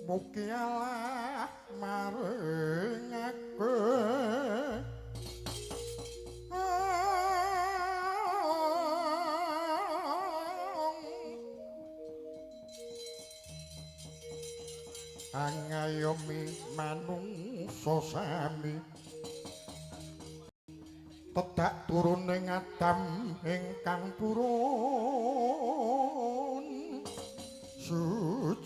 Mukialah maring aku angayomi manungsa sami tedak turun ing Adam ingkang purun sujud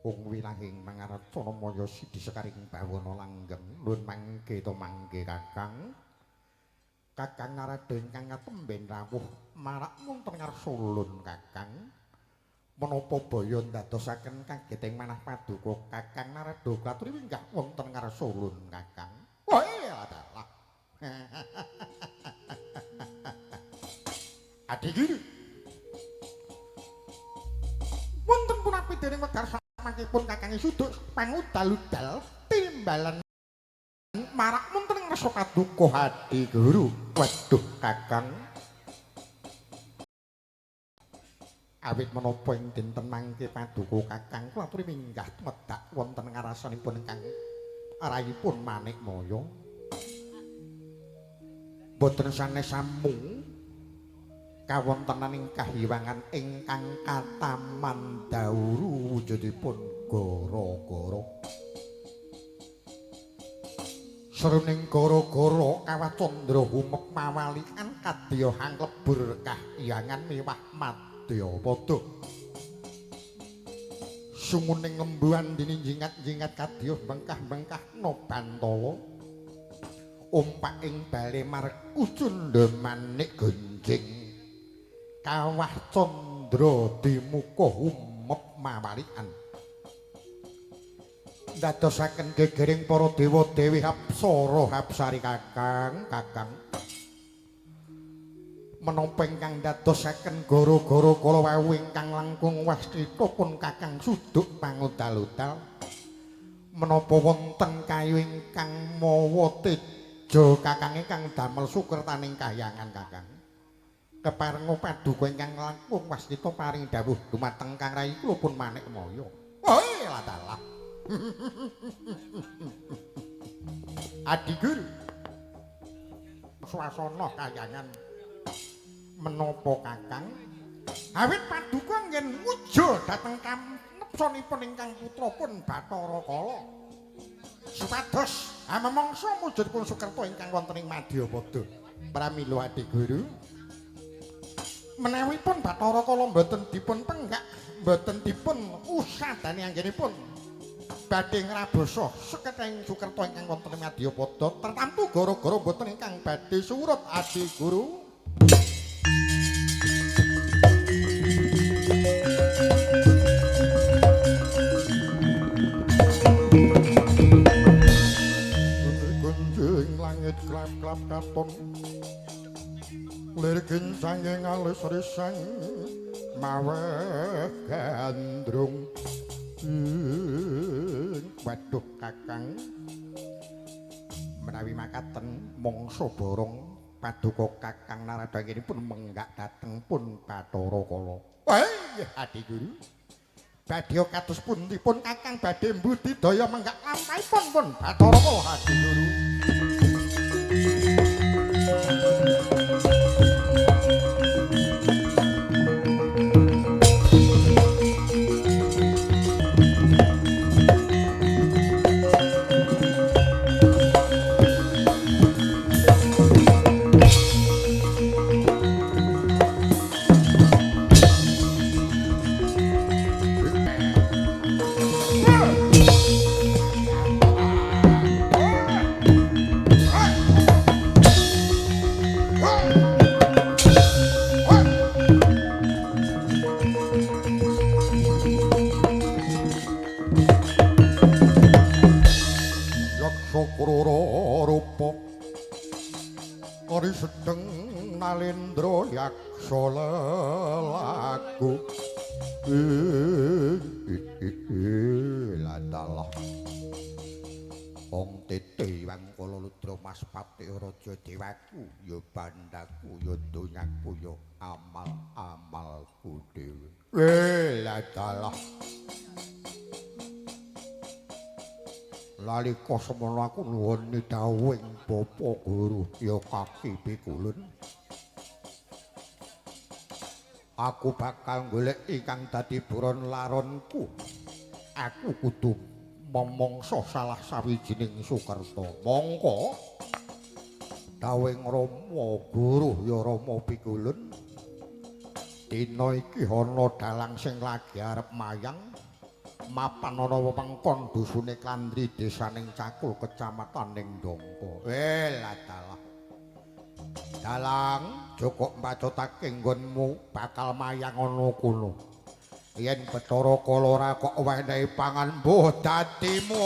wong wirahing mangartana maya sidi sekaring bawana langgeng nuwun mangke to mangke kakang kakang Narada ingkang katemben rawuh marak wonten ngarsa ulun kakang menapa baya ndadosaken kageteng manah paduka kakang Narada katuri winggah wonten ngarsa ulun kakang. Oh iya adalah. Adik guru. Wonten punapi dening wedar samangkipun kakang suduk pangudal-udal timbalan marak wonten ngarsa paduka adik guru. Waduh kakang. Awit menapa ing dinten mangke paduka kakang kula aturi minggah medhak wonten ngarasanipun ingkang arahipun Manik Maya. Boten sanes samung kawontenaning kahiwangan ingkang kataman dauru wujudipun gara-gara. Sruning gara-gara kawah candra humek mawalikan kadya hanglebur kahyangan miwah madya padha. Sumuning lembuan dini jingat-jingat kadya bengkah-bengkah no Bantala. Umpak ing bale markucundha manik gonjing. Kawah candra dimuka humep mawalikan. Ndadosaken gegering para dewa-dewi Apsara Hapsari kakang. Menapa ingkang dadosaken gara-gara kala wau ingkang langkung wastita pun kakang suduk pangudal-udal. Menapa wonten kayu ingkang mawa teja kakang ingkang damel sukertaning kahyangan kakang. Keparenga paduka ingkang langkung wastita paring dawuh dumateng Kang Rai kula pun Manik Maya. Oh iya dalah. Adi guru. Swasana kahyangan menapa kakang awit paduka ngen muja dhateng kamepsanipun ingkang putrapun Bathara Kala supados mamangsa mujudipun Sukerta ingkang wonten ing Madyapada pramila Adik Guru menawipun Bathara Kala mboten dipun penggak mboten dipun usadani anggenipun badhe ngrabosa seketeng Sukerta ingkang wonten ing Madyapada tertamtu gara-gara mboten ingkang badhe surut Adik Guru. Langit klap-klap katon lir ginsanging alus risang maweh gandrung. Waduh kakang menawi makaten mangsa borong paduka kakang Narada nginipun menggak dateng pun Bathara Kala. Wah nggih Adik Guru. Badhe kados pundipun kakang badhe mbudidaya menggak lampahipun pun Bathara Kala Adik Guru. Nalendra yaksa lelaku ladalah wong tete wang kala ludra mas pati raja dewaku ya bandaku ya donyaku ya amal-amalku dhewe ladalah nalika semono aku nuwun dawuhing Bapa Guru ya kaki pikulun aku bakal golek ingkang dadi buron laronku aku kudu momongso salah sawijining Sukerta mongko dawuhing Rama Guru ya Rama pikulun dina iki ana dalang sing lagi arep mayang mapan ana wewengkon dusune Klandri desaning Cakul kecamatan ning Dongko ladalah dalang cukup mbacotake nggonmu bakal mayang ana kono yen Bathara Kala ora kok wenehi pangan mbuh dadimu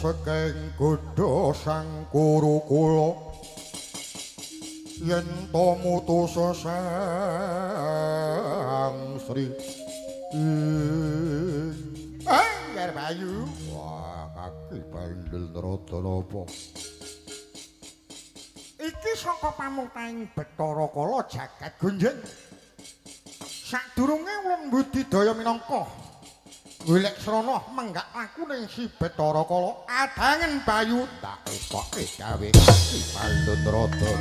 saking godha sang Kurukula yen to mutus sang Sri Angger Bayu wah kaki bandel Ratnapa iki saka pamungkahing Bathara Kala jagat gonjeng sadurunge wong budidaya minangka golek srana menggak laku ning si Bathara Kala adangen Bayu tak epoke gawe kaki Pandun Rata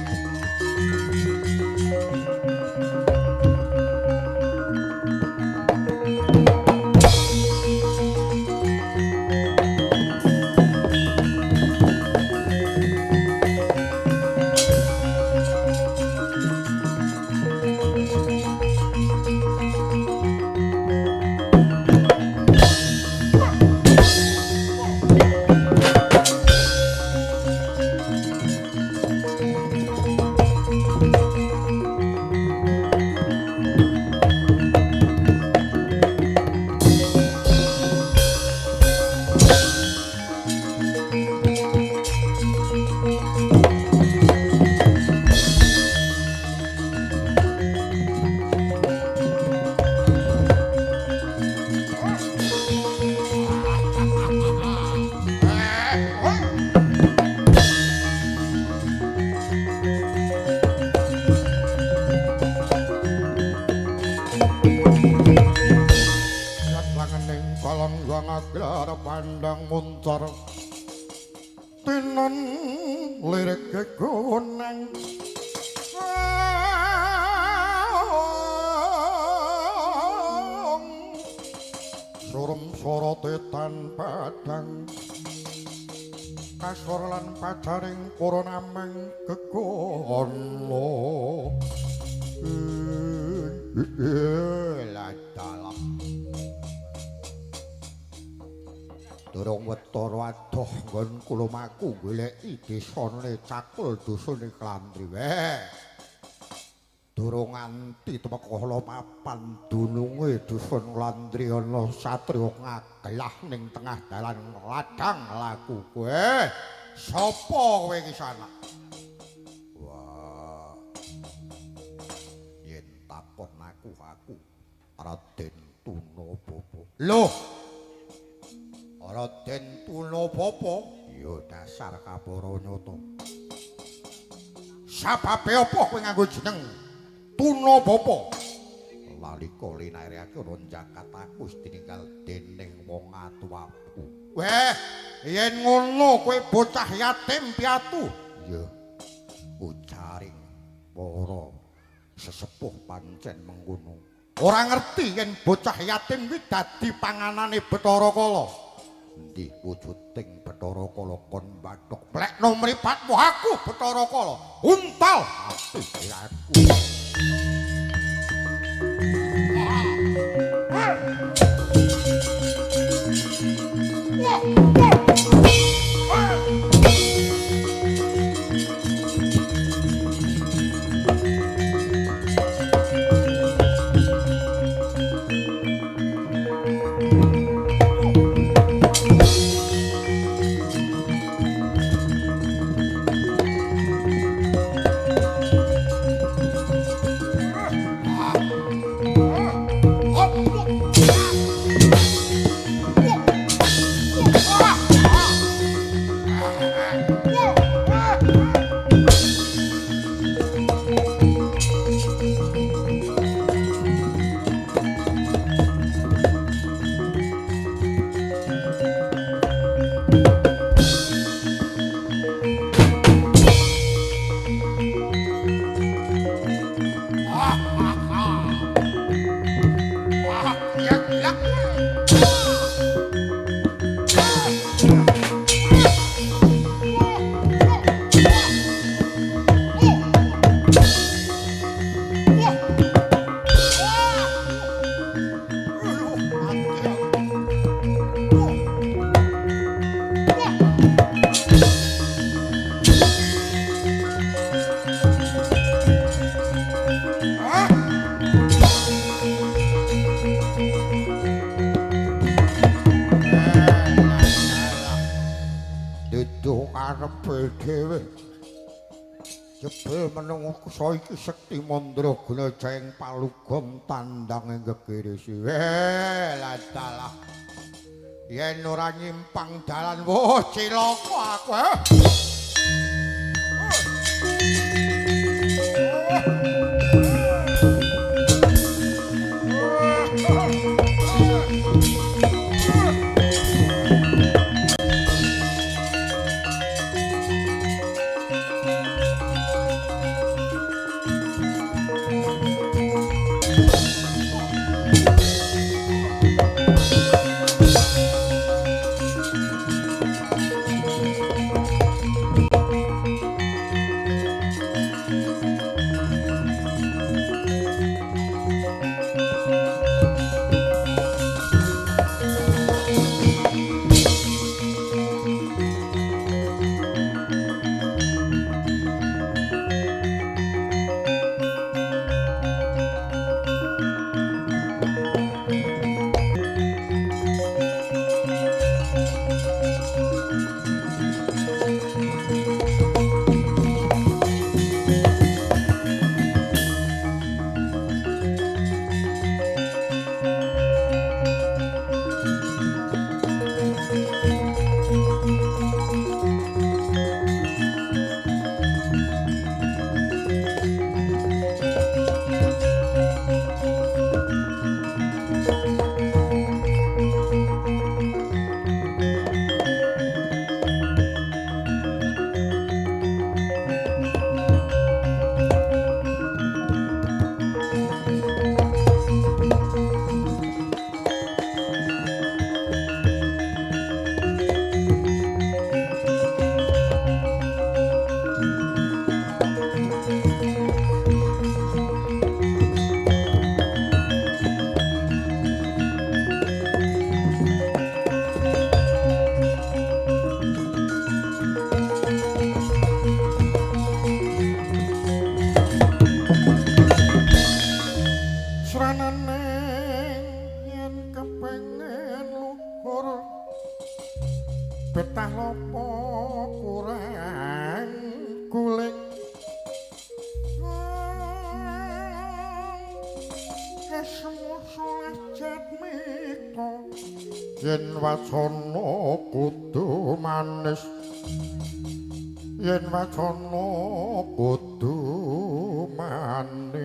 pandang muncar tinon lirik kegunang surum sorote tanpa padang kasor lan pacaring puranameng kegono ladalah durung wetara adoh nggon kula maku goleki desane Cakul dusune Klandri durung nganti temekala papan dununge dusun Klandri ana satriya ngagelah ning tengah dalan ladang laku kowe sapa kowe iki sana wah yen takon aku Raden Tunabapa lho Raden Tunabapa ya dasar Kaparanyata sababe apa kowe nganggo jeneng Tunabapa lalika linairake ana Jakarta wis ditinggal dening wong atuwaku. Weh, yen ngono kowe bocah yatim piatu. Ya. Ujaring para sesepuh pancen mengkono. Ora ngerti yen bocah yatim kuwi dadi panganane Bathara Kala. Endi wujuding Bathara Kala kon bathok plekno mripatmu aku Bathara Kala. Untal ati aku. Saiki sekti mandraguna jaeng palugon tandang ing gegirisi. Lah dalah. Yen ora nyimpang dalan, woh cilaka aku. Yen wacana kudu manis, yen wacana kudu manis.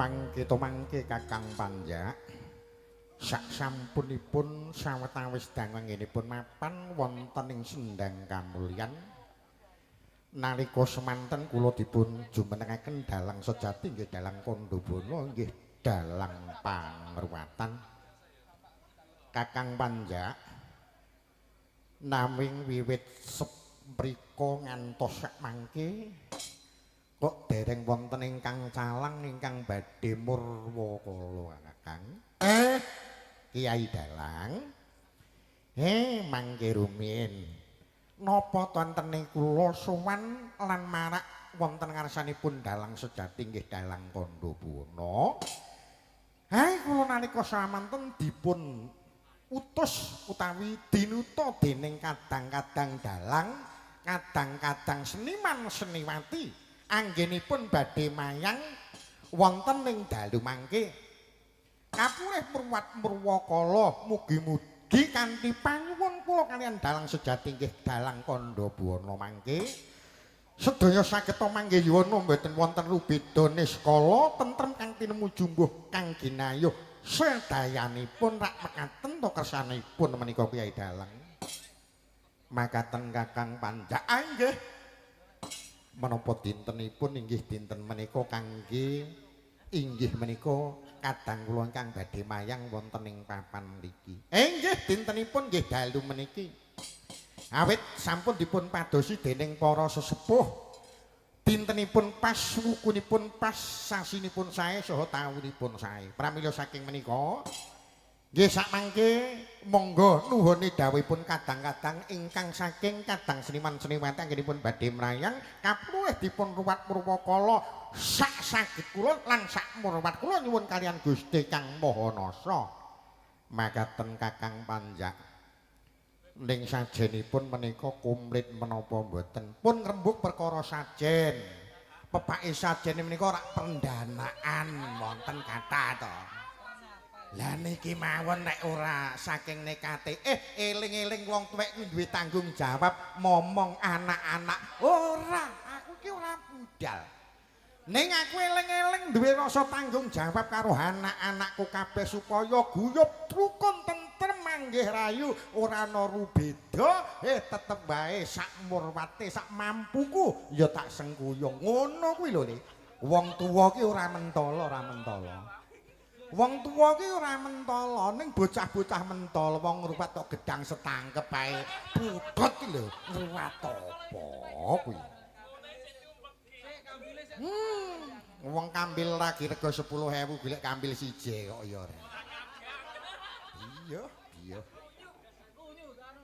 mangke Kakang Panjak sak sampunipun sawetawis dangu anggenipun mapan wonten ing sendang kamulyan nalika semanten kula dipun jumenengaken dalang sejati nggih dalang Kandabana nggih dalang pangruwatan Kakang Panjak naming wiwit seprika ngantos sak mangke kok dereng wonten ingkang calang ingkang badhe murwakala Kakang. Kiai Dalang. Mangke rumiyin. Napa wonten kula sowan lan marak wonten ngarsanipun dalang sejati nggih dalang Kandabana. Kula nalika samanten dipun utus utawi dinuta dening kadang-kadang dalang, kadang-kadang seniman seniwati anggenipun badhe mayang wonten ing dalu mangke kapulih murwat murwakala mugi-mugi kanthi panyuwun kula kaliyan dalang sejati nggih dalang Kandabana mangke sedaya saged mangge yuwana mboten wonten rubedane skala tentrem kang tinemu jumbuh kang ginayuh sedayanipun rak mekaten to kersanipun menika Kyai Dalang makaten Kakang Panjak nggih menapa dintenipun inggih dinten menika kangge inggih menika kadang kula ingkang badhe mayang wonten ing papan mriki. Inggih dintenipun nggih dalu meniki. Awit sampun dipun padosi dening para sesepuh dintenipun pas wukunipun pas sasinipun sae saha tawunipun sae. Pramila saking menika nggih sakmangke monggo nuhune dawuhipun kadang-kadang ingkang saking kadang seniman-seniwati anggenipun badhe mrayang kapluwih dipun ruwat purwakala sak saged kula lan sak murwat kula nyuwun kaliyan Gusti Kang Maha Nasa makaten Kakang Panjak ning sajenipun menika kumplit menapa mboten pun ngrembug perkara sajen pepake sajen menika rak pendanaan wonten kathah to. Lah niki mawon nek ora saking nekate eling-eling wong tuwek kuwi duwe tanggung jawab momong anak-anak ora aku ki ora budal ning aku eling-eling duwe rasa tanggung jawab karo anak-anakku kabeh supaya guyub rukun tentrem manggih rayu ora ana rubeda tetep bae sak murwate sak mampuku ya tak sengkuyung ngono kuwi lho wong tuwa ki ora mentala Wong tuwa ki ora mentala ning bocah-bocah mentala wong ngruwat tok gedang setangkep ae putut ki lho ngruwat apa kuwi wong kambil lagi rega 10.000 golek kambil siji kok ya iya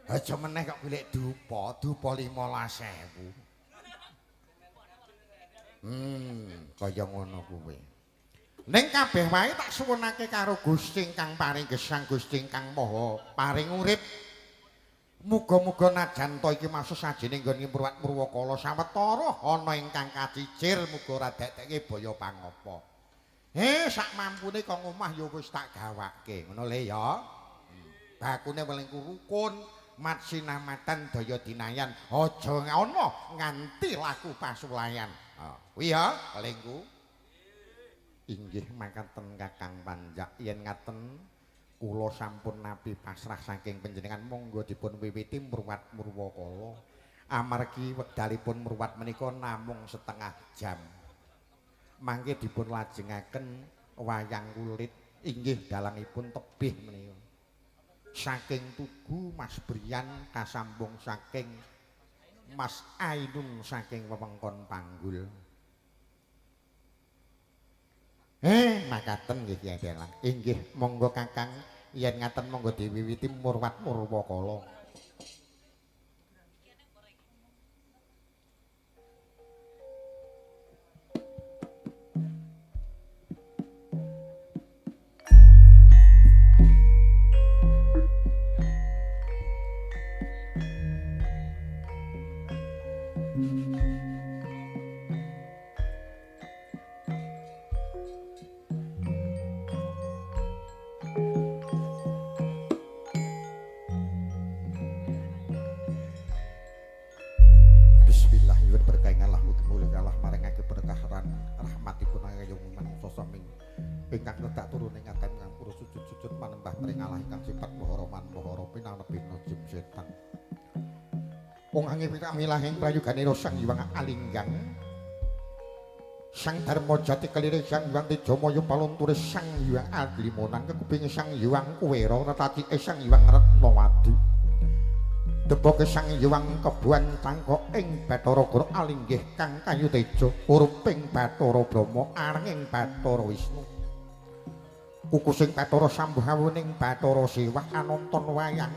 aja meneh kok golek dupa 15.000 kaya ngono kuwi ning kabeh wae tak suwunake karo Gusti ingkang paring gesang Gusti ingkang Maha paring urip. Muga-muga najan to iki masuk sajene nggone murwat murwakala sawetara ana ingkang kacicir muga ora detekke baya pangapa. Sak mampune kok omah ya wis tak gawake ngono le ya. Bakune weling rukun mat sinamatan daya dinayan aja ana nganti laku pasulayan. Kuwi ya kelingku. Inggih makaten Kakang Panjak yen ngaten kula sampun napi pasrah saking panjenengan monggo dipun wiwiti murwat murwakala amargi wekdalipun murwat menika namung setengah jam mangke dipun lajengaken wayang kulit inggih dalangipun tebih menika saking Tugu Mas Brian kasambung saking Mas Ainun saking wewengkon Panggul. Makaten nggih Kyai Dalang. Inggih monggo Kakang yen ngaten monggo diwiwiti murwat murwakala. setan. Wong ange pitamilahing prayogane Sang Hyang Alinggang. Sang Darmajati kelire Sang Hyang Tejamaya palunture Sang Hyang Adlimonang kekuping Sang Hyang Kuwera retacike Sang Hyang Retnawati. Deboke Sang Hyang Kebuan Cangka ing Bathara Guru Alinggih kang kayu teja uruping Bathara Brahma arenging Bathara Wisnu. Kukusing Bathara Sambhawuning Bathara Siwah anonton wayang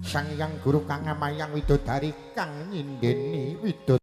Sang Hyang Guru kang ngamayang widodari kang nyindeni widodari